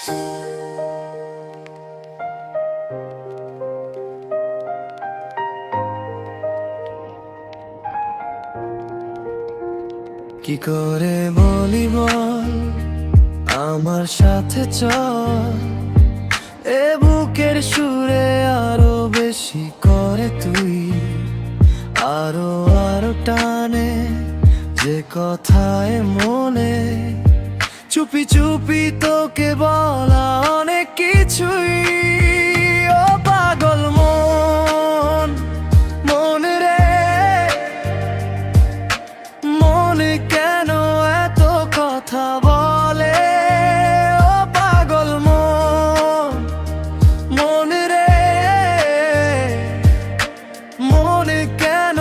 কি করে বলি বল, আমার সাথে চল, এ বুকের সুরে আরো বেশি করে তুই, আরো আরো টানে যে কথায় মনে, চুপি চুপি তোকে বলা অনেক কিছুই। ও পাগল মন, মন রে, মনে কেন এত কথা বলে? ও পাগল মন, মন রে, মনে কেন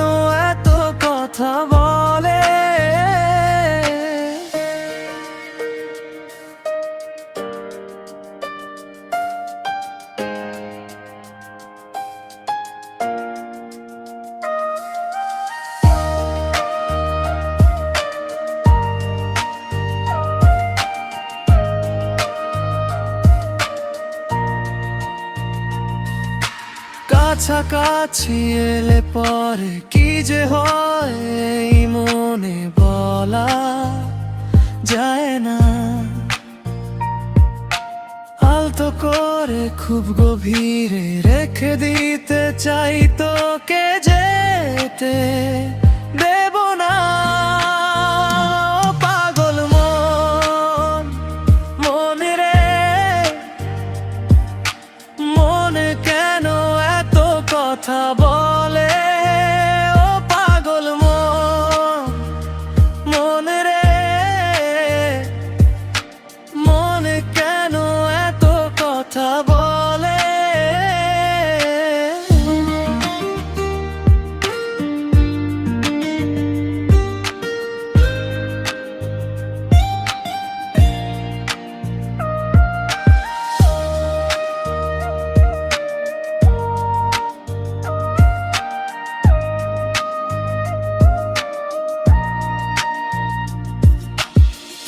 এত কথা বলে? কাছাকাছি এলে পরে কি যে হয় এই মনে বলা যায় না। আলতো করে খুব গভীরে রেখে দিতে চাই তোকে, যেতে দেব না। ও পাগল মন, মন রে, মনে কেন এত কথা বলে? ও পাগল মন, মন রে, মনে কেন এত কথা বলে?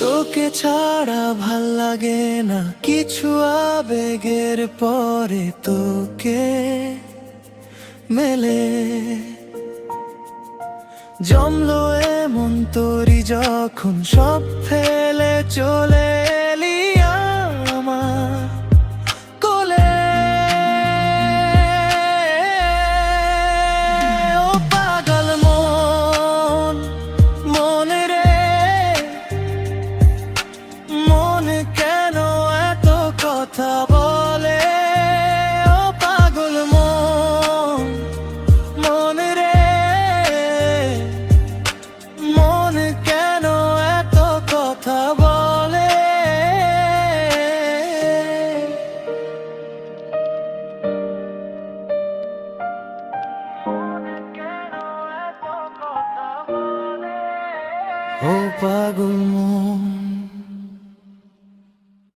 তোকে ছাড়া ভাল লাগে না কিছু, আবেগের পরে তোকে মেলে জমলো এমন তোরি, যখন সব ফেলে চলে এলি আমার কোলে। ও পাগল মন, মন রে, মনে কেন এত কথা বলে? ও পাগল মন, মন রে, মনে কেন এত কথা বলে? ও পাগল মন।